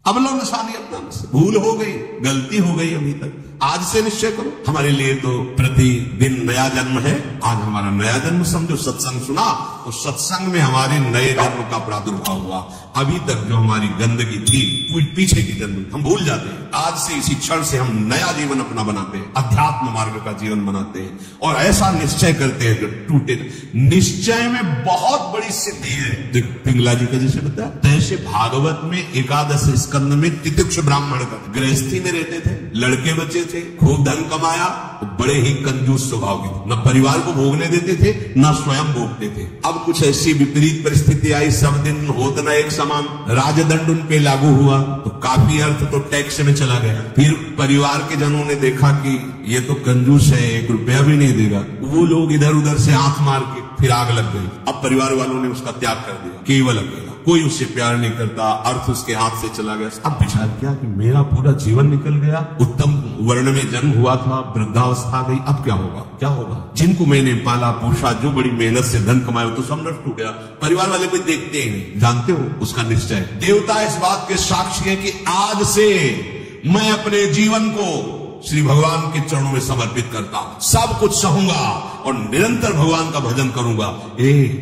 अब लो निशानी अपना, भूल हो गई, गलती हो गई अभी तक, आज से निश्चय करो। हमारे लिए तो प्रतिदिन नया जन्म है। आज हमारा नया जन्म समझो, सत्संग सुना तो सत्संग में हमारे नए जन्म का प्रादुर्भाव हुआ। अभी तक जो हमारी गंदगी थी पीछे की जन्म हम भूल जाते हैं। आज से इसी क्षण से हम नया जीवन अपना बनाते हैं, अध्यात्म मार्ग का जीवन बनाते हैं और ऐसा निश्चय करते हैं जो टूटे। निश्चय में बहुत बड़ी सिद्धि है। पिंगला जी का जैसे बताया, तैसे भागवत में एकादश स्कंद में तितिक्ष ब्राह्मण का गृहस्थी में रहते थे, लड़के बच्चे थे, खूब धन कमाया, तो बड़े ही कंजूस स्वभाव के थे, न परिवार को भोगने देते थे न स्वयं भोगते थे। अब कुछ ऐसी विपरीत परिस्थिति आई, सब दिन होत न एक समान, राजदंड उन पे लागू हुआ तो काफी अर्थ तो टैक्स में चला गया। फिर परिवार के जनों ने देखा कि ये तो कंजूस है, 1 रुपया भी नहीं देगा, वो लोग इधर उधर से हाथ मार के फिर आग लग गई। अब परिवार वालों ने उसका त्याग कर दिया, केवल अकेला, कोई उससे प्यार नहीं करता, अर्थ उसके हाथ से चला गया। अब विचार किया कि मेरा पूरा जीवन निकल गया, उत्तम वर्ण में जन्म हुआ था, वृद्धावस्था गई, अब क्या होगा, क्या होगा? जिनको मैंने पाला पोषा, जो बड़ी मेहनत से धन कमाया, तो सब नष्ट हो गया। परिवार वाले कोई देखते ही नहीं। जानते हो उसका निश्चय, देवता इस बात के साक्षी है कि आज से मैं अपने जीवन को श्री भगवान के चरणों में समर्पित करता हूं, सब कुछ सहूंगा और निरंतर भगवान का भजन करूंगा।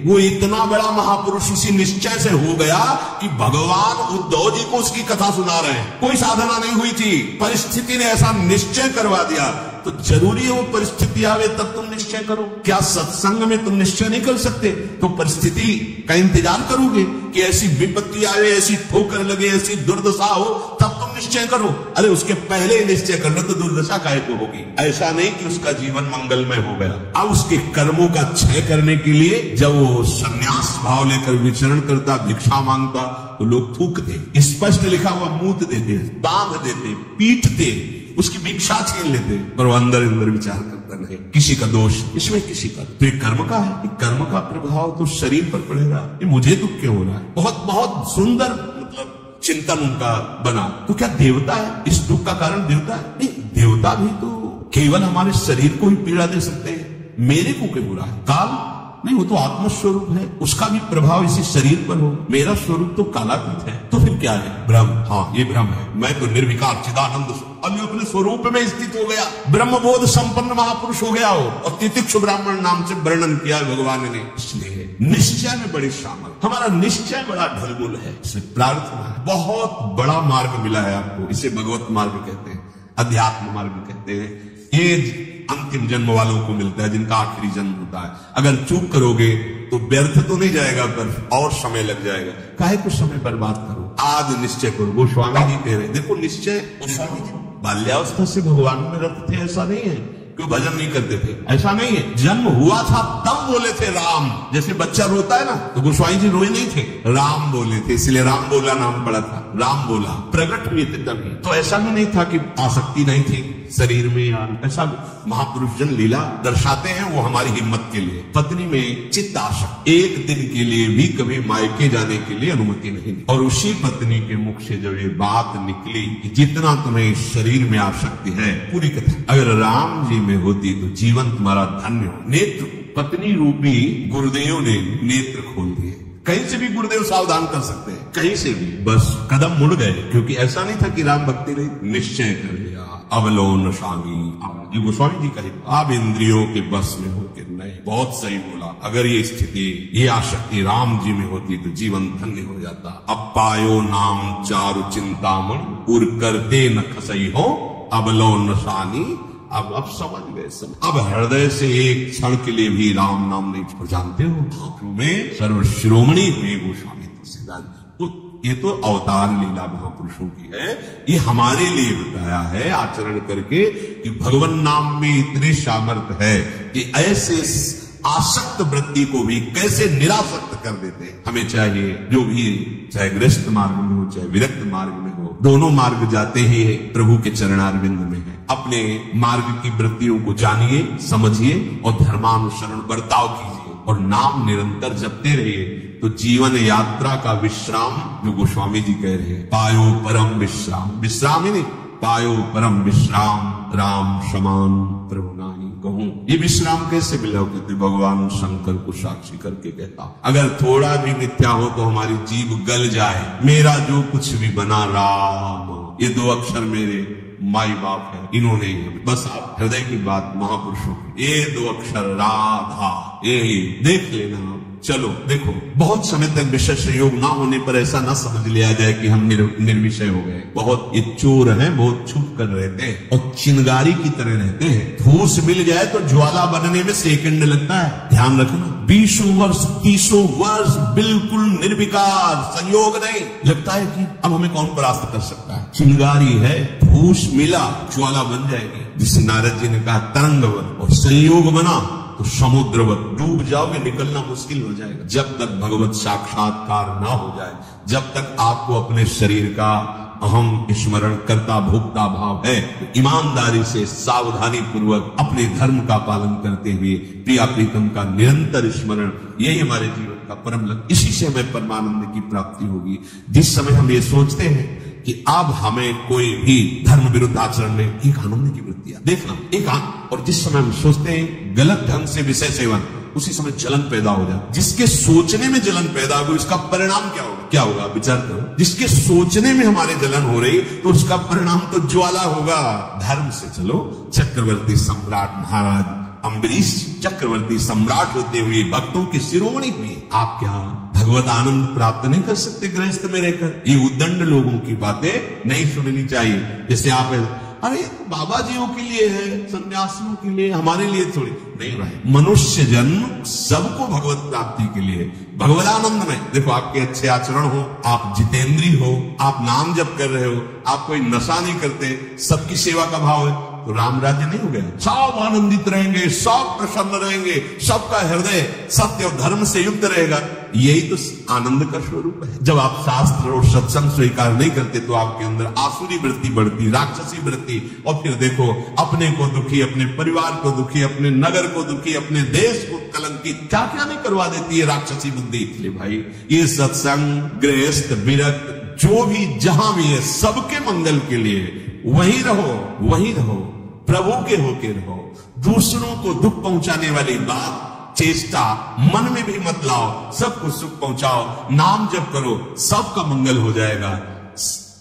वो इतना बड़ा महापुरुष इसी निश्चय से हो गया कि भगवान उद्धव जी को उसकी कथा सुना रहे हैं। कोई साधना नहीं हुई थी, परिस्थिति ने ऐसा निश्चय करवा दिया। तो जरूरी है वो परिस्थिति आवे तब तुम निश्चय करो। क्या सत्संग में तुम निश्चय नहीं कर सकते? तो परिस्थिति का इंतजार करोगे कि ऐसी विपत्ति आवे, ऐसी ठोकर लगे, ऐसी दुर्दशा हो, तब तुम निश्चय करो। अरे उसके पहले ही निश्चय कर लो तो दुर्दशा काहे को होगी। ऐसा नहीं कि उसका जीवन मंगलमय हो गया। अब उसके कर्मों का क्षय करने के लिए जब वो संन्यास भाव लेकर विचरण करता, भिक्षा मांगता, तो लोग थूकते, स्पष्ट लिखा हुआ मूत देते, बांध देते, पीटते, उसकी भिक्षा छीन लेते, पर वो अंदर अंदर विचार करता नहीं, किसी का दोष इसमें, किसी का तो कर्म का है। कर्म का प्रभाव तो शरीर पर पड़ेगा, ये मुझे दुख क्यों हो रहा है। बहुत बहुत सुंदर मतलब चिंतन उनका बना। तो क्या देवता है इस दुख का कारण? देवता है नहीं, देवता भी तो केवल हमारे शरीर को ही पीड़ा दे सकते हैं। मेरे को क्यों बुरा है? काल नहीं, वो तो आत्मस्वरूप है, उसका भी प्रभाव इसी शरीर पर हो। मेरा स्वरूप तो कालातीत है, तो फिर क्या है? ब्रह्म। हाँ, ये ब्रह्म है। मैं तो निर्विकार चिदानंद अपने स्वरूप में स्थित हो गया, ब्रह्मबोध संपन्न महापुरुष हो गया हो। और तितिक्ष ब्राह्मण नाम से वर्णन किया भगवान ने। इसलिए निश्चय में बड़ी शामल, हमारा निश्चय बड़ा ढलमुल है। इसलिए प्रार्थना है, बहुत बड़ा मार्ग मिला है आपको। इसे भगवत मार्ग कहते हैं, अध्यात्म मार्ग कहते हैं। ये अंतिम जन्म वालों को मिलता है, जिनका आखिरी जन्म होता है। अगर चूक करोगे तो व्यर्थ तो नहीं जाएगा, पर और समय लग जाएगा। काहे कुछ समय बर्बाद करो, आज निश्चय करो। गोस्वामी जी कह रहे, देखो निश्चय, गोस्वामी जी बाल्यावस्था से भगवान में रखते थे, ऐसा नहीं है क्यों भजन नहीं करते थे, ऐसा नहीं है। जन्म हुआ था तब बोले थे राम, जैसे बच्चा रोता है ना, तो गोस्वामी जी रोए नहीं थे, राम बोले थे, इसलिए राम बोला नाम पड़ा था। राम बोला, प्रकट हुए थे तभी। तो ऐसा भी नहीं था कि आसक्ति नहीं थी शरीर में, यार ऐसा महापुरुष जन लीला दर्शाते हैं, वो हमारी हिम्मत के लिए। पत्नी में चित्त आसक्ति, एक दिन के लिए भी कभी मायके जाने के लिए अनुमति नहीं। और उसी पत्नी के मुख से जब ये बात निकली कि जितना तुम्हें शरीर में आसक्ति है, पूरी कथा अगर राम जी में होती तो जीवन तुम्हारा धन्य हो। नेत्र पत्नी रूपी गुरुदेव ने नेत्र खोल दिए। कहीं से भी गुरुदेव सावधान कर सकते हैं, कहीं से भी, बस कदम मुड़ गए। क्योंकि ऐसा नहीं था कि राम भक्ति नहीं, निश्चय कर लिया। अवलोन स्वामी, ये गोस्वामी जी कहे, आप इंद्रियों के बस में होकर नहीं। बहुत सही बोला। अगर ये स्थिति, ये आसक्ति राम जी में होती तो जीवन धन्य हो जाता। अब पायो नाम चारु चिंतामण, उर करते न खसई हो, अवलोन सानी। अब समझ गए सब। अब हृदय से एक क्षण के लिए भी राम नाम नहीं छोड़। जानते हो में सर्व शिरोमणि हुए गोस्वामी तुलसीदास। ये तो अवतार लीला महापुरुषों की है, ये हमारे लिए बताया है आचरण करके कि भगवान नाम में इतने सामर्थ्य है कि ऐसे आसक्त वृत्ति को भी कैसे निरासक्त कर देते। हमें चाहिए जो भी, चाहे गृहस्थ मार्ग में हो चाहे विरक्त मार्ग में हो, दोनों मार्ग जाते ही प्रभु के चरणारविंद में है। अपने मार्ग की वृत्तियों को जानिए, समझिए और धर्मानुसरण बर्ताव कीजिए और नाम निरंतर जपते रहिए। तो जीवन यात्रा का विश्राम, जो गोस्वामी जी कह रहे हैं, पायो परम विश्राम, विश्राम ही नहीं, पायो परम विश्राम, राम समान प्रभु नाई। कहूं ये विश्राम कैसे मिला? कहते भगवान शंकर को साक्षी करके कहता, अगर थोड़ा भी मिथ्या हो तो हमारी जीभ गल जाए, मेरा जो कुछ भी बना राम, ये 2 अक्षर मेरे माई बाप है, इन्होंने बस आप हृदय की बात महापुरुषों की, ये 2 अक्षर राधा, ये देख लेना। चलो देखो, बहुत समय तक विषय संयोग ना होने पर ऐसा ना समझ लिया जाए कि हम निर्विषय हो गए। बहुत ये चोर हैं, बहुत छुप कर रहते हैं और चिंगारी की तरह रहते हैं। फूस मिल जाए तो ज्वाला बनने में सेकंड लगता है। ध्यान रखना, 20 वर्ष 30 वर्ष बिल्कुल निर्विकार, संयोग नहीं। लगता है कि अब हमें कौन परास्त कर सकता है। चिंगारी है, फूस मिला, ज्वाला बन जाएगी। जिसे नारद जी ने कहा तरंगवत, और संयोग बना तो समुद्रवत, डूब जाओगे, निकलना मुश्किल हो जाएगा। जब तक भगवत साक्षात्कार ना हो जाए, जब तक आपको अपने शरीर का अहम स्मरण करता भोक्ता भाव है, तो ईमानदारी से सावधानी पूर्वक अपने धर्म का पालन करते हुए प्रिया प्रीतम का निरंतर स्मरण, यही हमारे जीवन का परम लक्ष्य। इसी से हमें परमानंद की प्राप्ति होगी। जिस समय हम ये सोचते हैं कि अब हमें कोई भी धर्म विरुद्ध आचरण में, एक आनंद की वृत्ति देखना, एक और जिस समय हम सोचते हैं गलत ढंग से विषय सेवन, उसी समय जलन पैदा हो जाए। जिसके सोचने में जलन पैदा हो, इसका परिणाम क्या होगा? क्या होगा? विचार करो। जिसके सोचने में हमारे जलन हो रही, तो उसका परिणाम तो ज्वाला होगा। धर्म से चलो। चक्रवर्ती सम्राट महाराज अम्बरीश चक्रवर्ती सम्राट होते हुए भक्तों के शिरोमणि हुए। आप क्या भगवत आनंद प्राप्त नहीं कर सकते गृहस्थ में रहकर? ये उद्दंड लोगों की बातें नहीं सुननी चाहिए। जैसे आप, अरे बाबा जियों के लिए है, सन्यासियों के लिए, हमारे लिए थोड़ी नहीं भाई। मनुष्य जन्म सबको भगवत प्राप्ति के लिए, भगवदानंद में। देखो, आपके अच्छे आचरण हो, आप जितेंद्रीय हो, आप नाम जप कर रहे हो, आप कोई नशा नहीं करते, सबकी सेवा का भाव है, तो राम राज्य नहीं हो गया। सब आनंदित रहेंगे, सब प्रसन्न रहेंगे, सबका हृदय सत्य और धर्म से युक्त रहेगा। यही तो आनंद का स्वरूप है। जब आप शास्त्र और सत्संग स्वीकार नहीं करते तो आपके अंदर आसुरी वृत्ति बढ़ती, राक्षसी वृत्ति, और फिर देखो अपने को दुखी, अपने परिवार को दुखी, अपने नगर को दुखी, अपने देश को कलंकित, क्या क्या नहीं करवा देती है राक्षसी बुद्धि। इसलिए भाई, ये सत्संग, गृहस्थ, विरक्त, जो भी जहां भी है, सबके मंगल के लिए वहीं रहो, वहीं रहो, प्रभु के होके रहो। दूसरों को दुख पहुंचाने वाली बात, चेष्टा मन में भी मत लाओ, सबको सुख पहुंचाओ, नाम जप करो, सबका मंगल हो जाएगा।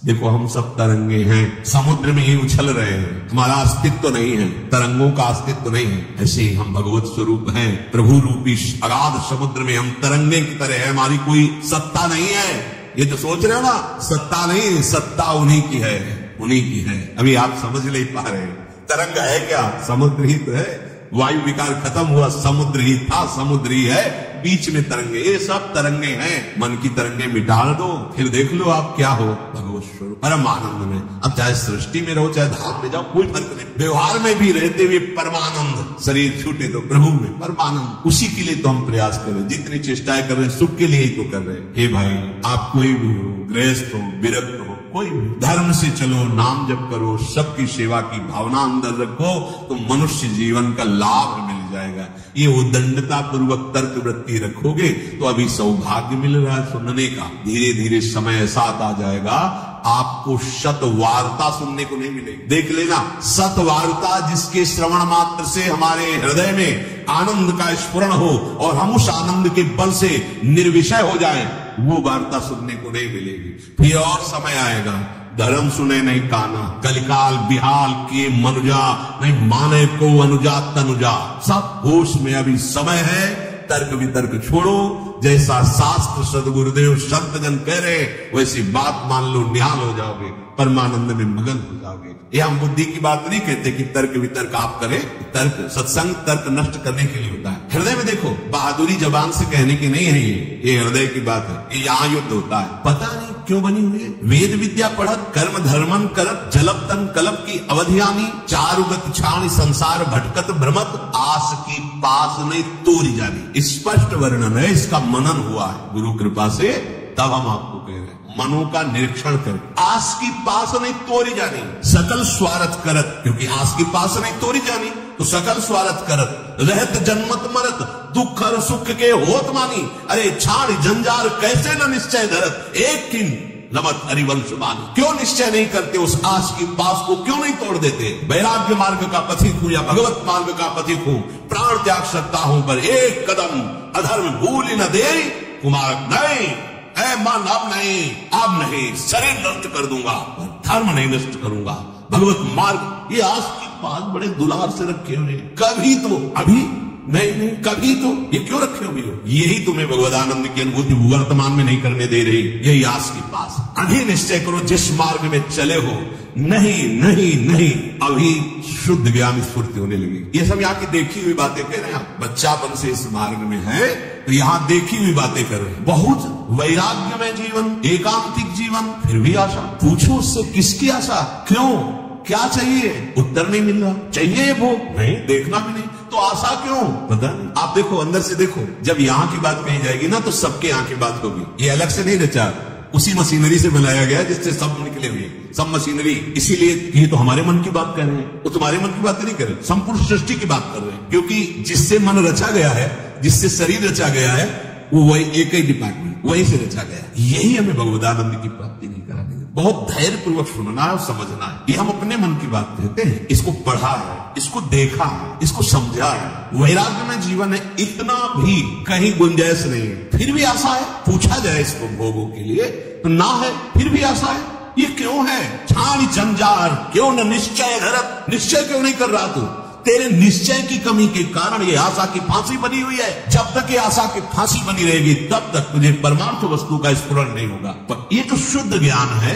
देखो, हम सब तरंगे हैं, समुद्र में ही उछल रहे हैं, हमारा अस्तित्व तो नहीं है, तरंगों का अस्तित्व तो नहीं है। ऐसे ही हम भगवत स्वरूप हैं, प्रभु रूपी अगाध समुद्र में हम तरंगे की तरह है, हमारी कोई सत्ता नहीं है। ये तो सोच रहे हो ना, सत्ता नहीं, सत्ता उन्हीं की है, उन्हीं की है। अभी आप समझ नहीं पा रहे। तरंग है क्या? समुद्र ही तो है। वायु विकार खत्म हुआ, समुद्र ही था, समुद्र ही है, बीच में तरंगे, ये सब तरंगे हैं। मन की तरंगे मिटा दो, फिर देख लो आप क्या हो, भगवत स्वरूप परम आनंद में। अब चाहे सृष्टि में रहो, चाहे धाम में जाओ, कोई फर्क नहीं। व्यवहार में भी रहते हुए परमानंद, शरीर छूटे तो प्रभु में परमानंद, उसी के लिए तो हम प्रयास कर रहे, जितनी चेष्टाएं कर रहे हैं, सुख के लिए ही तो कर रहे हैं। हे भाई, आप कोई भी हो, गृहस्थ हो, विरक्त हो, कोई भी, धर्म से चलो, नाम जप करो, सबकी सेवा की भावना अंदर रखो, तो मनुष्य जीवन का लाभ मिल जाएगा। ये उद्दंडता पूर्वक तर्क वृत्ति रखोगे तो अभी सौभाग्य मिल रहा है सुनने का। धीरे धीरे समय ऐसा आता जाएगा, आपको शतवार्ता सुनने को नहीं मिलेगी। देख लेना, सतवार्ता जिसके श्रवण मात्र से हमारे हृदय में आनंद का स्फुरण हो और हम उस आनंद के बल से निर्विषय हो जाएं, वो वार्ता सुनने को नहीं मिलेगी। फिर और समय आएगा, धर्म सुने नहीं काना, कलिकाल बिहाल किए मनुजा, नहीं माने को अनुजा तनुजा। सब होश में अभी समय है, तर्क वितर्क छोड़ो, जैसा शास्त्र सदगुरुदेव संत जन कह रहे वैसी बात मान लो, निहाल हो जाओगे, परमानंद में मगन हो जाओगे। ये हम बुद्धि की बात नहीं कहते कि तर्क वितर्क आप करें, तर्क सत्संग तर्क नष्ट करने के लिए होता है। हृदय में देखो, बहादुरी जबान से कहने की नहीं है, ये हृदय की बात है। ये यहाँ युद्ध होता है, पता नहीं क्यों बनी हुई है। वेद विद्या पढ़त, कर्म धर्मन करत, जलब तन कलब की अवधियानी, चारुगत छाणी संसार भटकत भ्रमत, आस की पास नहीं तोरी जानी। स्पष्ट वर्णन है, इसका मनन हुआ है गुरु कृपा से, तब हम आपको कह रहे हैं मनो का निरीक्षण करें। आस की पास नहीं तोरी जानी, सकल स्वार्थ करत, क्योंकि आस की पास नहीं तोरी जानी तो सकल स्वार्थ करत, रहत जन्मत मरत, दुख और सुख के होत मानी। अरे छाड़ जंजार कैसे न निश्चय धरत, एक किन रमत हरिवंश बानी। क्यों निश्चय नहीं करते, उस आस की पास को क्यों नहीं तोड़ देते? वैराग्य मार्ग का पथिक हूं या भगवत मार्ग का पथिक हूं, प्राण त्याग सकता हूं पर एक कदम अधर्म भूल न दे कुमार। नहीं ऐ मन, अब नहीं, शरीर नष्ट कर दूंगा पर धर्म नहीं नष्ट करूंगा। भगवत मार्ग ये आस की पास बड़े दुलार से रखे हुए, कभी तो अभी नहीं, कभी तो ये क्यों रखे हुए हो? यही तुम्हें भगवदानंद की अनुभूति वर्तमान में नहीं करने दे रही, यही आस की पास। अभी निश्चय करो जिस मार्ग में चले हो, नहीं, अभी शुद्ध ज्ञान स्फूर्ति होने लगी। ये सब यहाँ की देखी हुई बातें कह रहे हैं आप। बच्चापन से इस मार्ग में है तो यहाँ देखी हुई बातें कर रहे हैं। बहुत वैराग्यमय जीवन, एकांतिक जीवन, फिर भी आशा। पूछो उससे किसकी आशा, क्यों, क्या चाहिए? उत्तर नहीं मिल रहा। चाहिए वो नहीं, देखना भी नहीं, तो आशा क्यों? पता नहीं। आप देखो, अंदर से देखो, जब यहाँ की बात कही जाएगी ना तो सबके यहाँ की बात होगी। ये अलग से नहीं रचा, उसी मशीनरी से बनाया गया जिससे सब निकले हुए, सब मशीनरी। इसीलिए ये तो हमारे मन की बात कर रहे हैं, वो तुम्हारे मन की बात नहीं कर रहे, संपूर्ण सृष्टि की बात कर रहे हैं। क्योंकि जिससे मन रचा गया है, जिससे शरीर रचा गया है, वो वही एक ही डिपार्टमेंट, वहीं से रचा गया। यही हमें भगवदानंद की प्राप्ति नहीं करानी। बहुत धैर्य पूर्वक सुनना है और समझना है। ये हम अपने मन की बात कहते हैं, इसको पढ़ा है, इसको देखा है, इसको समझा है। वैराग्य में जीवन है, इतना भी कहीं गुंजाइश नहीं है, फिर भी आशा है। पूछा जाए इसको भोगों के लिए तो ना है, फिर भी आशा है। ये क्यों है? छाणी जंजार क्यों न निश्चय धरत। निश्चय क्यों नहीं कर रहा तू? तेरे निश्चय की कमी के कारण ये आशा की फांसी बनी हुई है। जब तक ये आशा की फांसी बनी रहेगी तब तक तुझे परमार्थ वस्तु का स्फुरण नहीं होगा। पर ये जो शुद्ध ज्ञान है,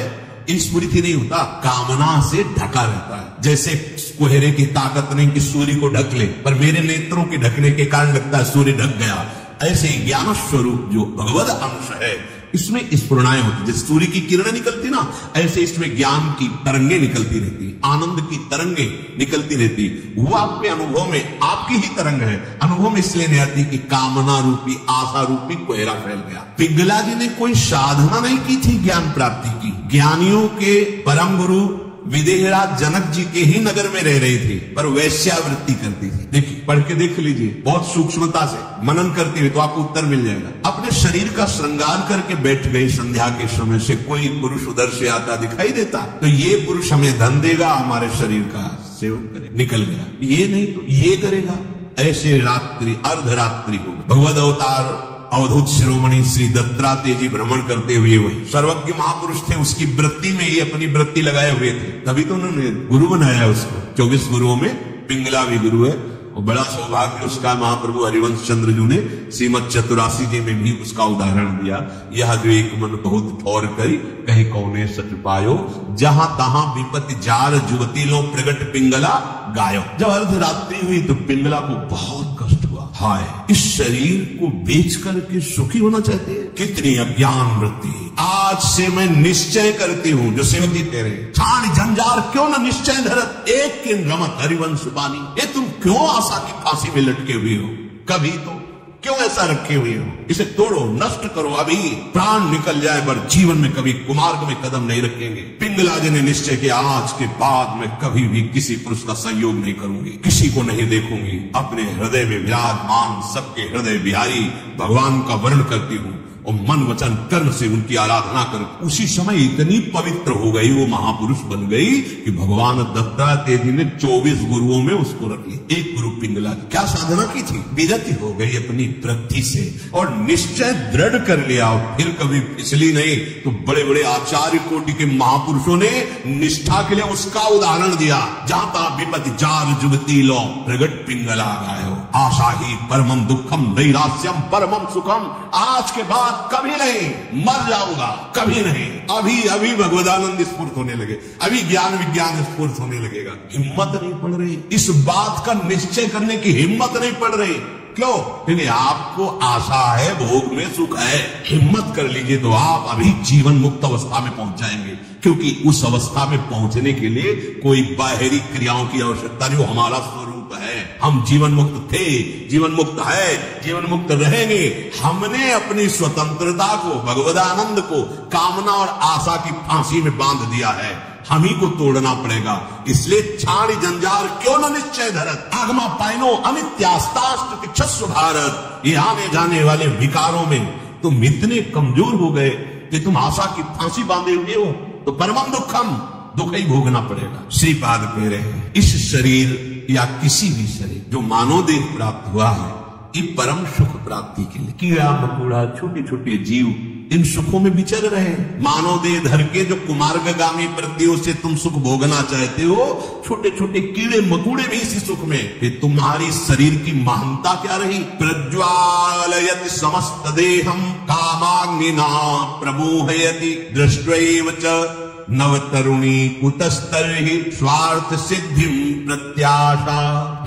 स्फुरित नहीं होता, कामना से ढका रहता है। जैसे कोहरे की ताकत नहीं कि सूर्य को ढक ले, पर मेरे नेत्रों के ढकने के कारण लगता है सूर्य ढक गया। ऐसे ज्ञान स्वरूप जो भगवद अंश है, इसमें स्फुरणाएं होती, जैसे सूर्य की किरणें निकलती ना, ऐसे इसमें ज्ञान की तरंगे निकलती रहती, आनंद की तरंगे निकलती रहती। वो आपके अनुभव में आपकी ही तरंग है। अनुभव में इसलिए नहीं आती कि कामना रूपी, आशा रूपी कोहरा फैल गया। पिंगला जी ने कोई साधना नहीं की थी ज्ञान प्राप्ति की। ज्ञानियों के परम गुरु विदेहराज जनक जी के ही नगर में रह रही थी, पर वैश्यावृत्ति करती थी। देखिए, पढ़ के देख लीजिए, बहुत सूक्ष्मता से मनन करती हुई, तो आपको उत्तर मिल जाएगा। अपने शरीर का श्रृंगार करके बैठ गई संध्या के समय से, कोई पुरुष उधर से आता दिखाई देता तो ये पुरुष हमें धन देगा, हमारे शरीर का सेवन करे, निकल गया। ये नहीं तो ये करेगा। ऐसे रात्रि अर्धरात्रि हो, भगवद अवतार अवधूत शिरोमणि श्री दत्तात्रेय जी भ्रमण करते हुए वही सर्वज्ञ महापुरुष थे, उसकी वृत्ति में ये अपनी वृत्ति लगाए हुए थे, तभी तो उन्होंने गुरु बनाया उसको। 24 गुरुओं में पिंगला भी गुरु है, और बड़ा सौभाग्य उसका महाप्रभु हरिवंश चंद्र जी ने श्रीमद चतुरासी जी में भी उसका उदाहरण दिया। यह जो एक मन बहुत ठौर करी, कहीं कौने सच पायो, जहां तहां विपत्ति जार जुवती लो प्रगट पिंगला गायो। जब अर्धरात्रि हुई तो पिंगला को बहुत कष्ट हुआ। हाय, इस शरीर को बेच करके सुखी होना चाहते हैं, कितनी अज्ञान वृत्ति। आज से मैं निश्चय करती हूँ, जो सेवती तेरे छाण जंजार क्यों न निश्चय धरत, एक किन रमत हरिवंश बानी। ये तुम क्यों आशा की फांसी में लटके हुए हो? कभी तो क्यों ऐसा रखे हुए हो? इसे तोड़ो, नष्ट करो, अभी प्राण निकल जाए पर जीवन में कभी कुमार्ग में कदम नहीं रखेंगे। पिंगला जी ने निश्चय किया, आज के बाद मैं कभी भी किसी पुरुष का संयोग नहीं करूंगी, किसी को नहीं देखूंगी, अपने हृदय में विराजमान सबके हृदय बिहारी भगवान का वर्ण करती हूँ और मन वचन कर्म से उनकी आराधना कर। उसी समय इतनी पवित्र हो गई, वो महापुरुष बन गई कि भगवान दत्तात्रेय जी ने 24 गुरुओं में उसको रख लिया। एक गुरु पिंगला क्या साधना की थी, विरति हो गई अपनी वृत्ति से और निश्चय दृढ़ कर लिया, और फिर कभी फिसली नहीं। तो बड़े बड़े आचार्य कोटि के महापुरुषों ने निष्ठा के लिए उसका उदाहरण दिया। जहां तहां विपत्ति जार जुगती लो प्रगट पिंगला गायो, आशा ही परमम दुखम नैरास्यम परमम सुखम। आज के बाद कभी नहीं, मर जाऊंगा, कभी नहीं। अभी अभी भगवदानंद स्फूर्त होने लगे, अभी ज्ञान विज्ञान स्फूर्त होने लगेगा। हिम्मत नहीं पड़ रही, इस बात का निश्चय करने की हिम्मत नहीं पड़ रही। क्यों? क्योंकि आपको आशा है, भोग में सुख है। हिम्मत कर लीजिए तो आप अभी जीवन मुक्त अवस्था में पहुंच जाएंगे, क्योंकि उस अवस्था में पहुंचने के लिए कोई बाहरी क्रियाओं की आवश्यकता नहीं, वो हमारा स्वरूप है। हम जीवन मुक्त थे, जीवन मुक्त है, जीवन मुक्त रहेंगे। हमने अपनी स्वतंत्रता को, भगवदानंद को कामना और आशा की फांसी में बांध दिया है, हम ही को तोड़ना पड़ेगा। इसलिए छाणी जंजार क्यों न निश्चय धरत, आगमा पाइनो अनित्यास्तास्त तिक्षस्व भारत। ये आने जाने वाले विकारों में तुम इतने कमजोर हो गए कि तुम आशा की फांसी बांधे हुए हो तो परमम दुखम, दुख ही भोगना पड़ेगा। श्रीपाद कह रहे हैं इस शरीर या किसी भी शरीर जो मानव देह प्राप्त हुआ है, ये परम सुख प्राप्ति के लिए। कीड़ा मकोड़ा छोटे छोटे जीव इन सुखों में विचर रहे। मानव देह धर के जो कुमार्गामी वृत्तियों से तुम सुख भोगना चाहते हो, छोटे छोटे कीड़े मकोड़े भी इसी सुख में। फिर तुम्हारी शरीर की महानता क्या रही? प्रज्वालयति समस्त देहम कामाग्निना प्रमोहयति दृष्ट्वैव च नव तरुणी कुतस्तर्हि स्वार्थ सिद्धि प्रत्याशा।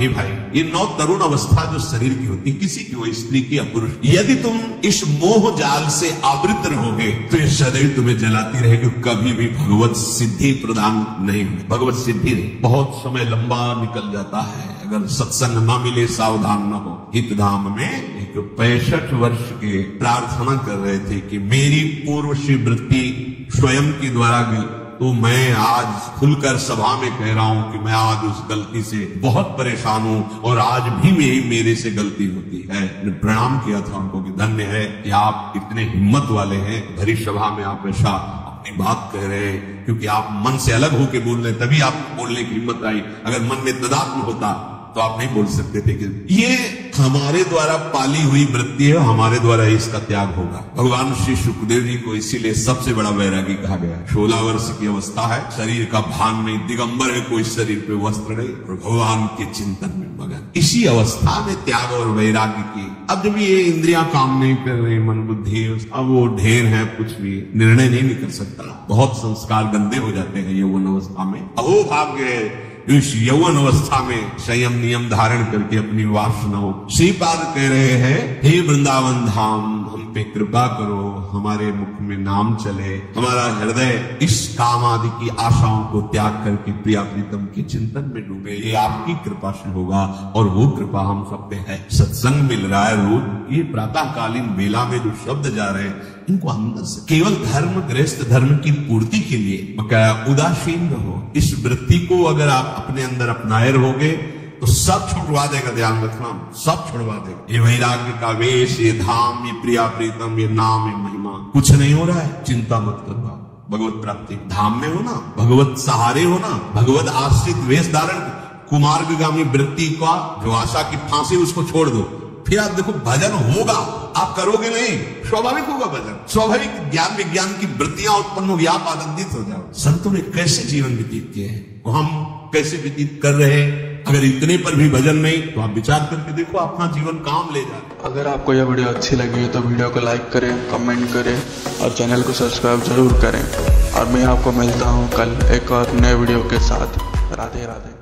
हे भाई, ये नौ तरुण अवस्था जो शरीर की होती, किसी की हो, स्त्री की या पुरुष, यदि तुम इस मोह जाल से आवृत रहोगे तो ये सदैव तुम्हें जलाती रहेगी, कभी भी भगवत सिद्धि प्रदान नहीं हुई। भगवत सिद्धि नहीं, बहुत समय लंबा निकल जाता है अगर सत्संग न मिले, सावधान न हो। हितधाम में एक 65 वर्ष के प्रार्थना कर रहे थे कि मेरी पूर्व से वृत्ति स्वयं के द्वारा गई, तो मैं आज खुलकर सभा में कह रहा हूं कि मैं आज उस गलती से बहुत परेशान हूं और आज भी मेरे से गलती होती है। मैंने प्रणाम किया था उनको कि धन्य है कि आप इतने हिम्मत वाले हैं, भरी सभा में आप ऐसा अपनी बात कह रहे हैं, क्योंकि आप मन से अलग होकर बोल रहे, तभी आपको बोलने की हिम्मत आई। अगर मन में तदात्म होता तो आप नहीं बोल सकते थे कि ये हमारे द्वारा पाली हुई वृत्ति है, हमारे द्वारा इसका त्याग होगा। भगवान श्री सुखदेव जी को इसीलिए सबसे बड़ा वैरागी कहा गया। 16 वर्ष की अवस्था है, शरीर का भान नहीं, दिगंबर है, कोई शरीर पे वस्त्र नहीं और भगवान के चिंतन में मगन। इसी अवस्था में त्याग और वैराग्य की। अब जब ये इंद्रियां काम नहीं कर रही, मन बुद्धि, अब वो ढेर है, कुछ भी निर्णय नहीं निकल सकता। बहुत संस्कार गंदे हो जाते हैं यौवन अवस्था में। अहो भाग्य इस यौवन अवस्था में संयम नियम धारण करके अपनी वासना हो। श्रीपाद कह रहे हैं हे वृंदावन धाम, हम पे कृपा करो, हमारे मुख में नाम चले, हमारा हृदय इस काम आदि की आशाओं को त्याग करके प्रिया प्रीतम के चिंतन में डूबे। ये आपकी कृपा से होगा और वो कृपा हम सब पे है। सत्संग मिल रहा है रोज, ये प्रातःकालीन बेला में जो शब्द जा रहे हैं, इनको अंदर से केवल धर्म, गृहस्थ धर्म की पूर्ति के लिए उदासीन रहो। इस वृत्ति को अगर आप अपने अंदर अपनाए रहोगे तो सब छुड़वा देगा। ध्यान रखना, सब छुड़वा देगा। ये वैराग्य का वेश, ये धाम, ये प्रिया प्रीतम, ये नाम, ये महिमा, कुछ नहीं हो रहा है, चिंता मत करो। भगवत प्राप्ति धाम में हो ना, भगवत सहारे हो ना, भगवत आश्रित वेश धारण, कुमार्गामी वृत्ति का जो आशा की फांसी उसको छोड़ दो। फिर आप देखो भजन होगा, आप करोगे नहीं, स्वाभाविक होगा भजन। स्वाभाविक ज्ञान विज्ञान की वृत्तियां उत्पन्न होगी, आप आनंदित हो जाओ। संतों ने कैसे जीवन व्यतीत किए हैं, वो हम कैसे व्यतीत कर रहे हैं। अगर इतने पर भी भजन नहीं तो आप विचार करके देखो, अपना जीवन काम ले जाए। अगर आपको यह वीडियो अच्छी लगी तो वीडियो को लाइक करें, कमेंट करें और चैनल को सब्सक्राइब जरूर करें। और मैं आपको मिलता हूँ कल एक और नए वीडियो के साथ। राधे राधे।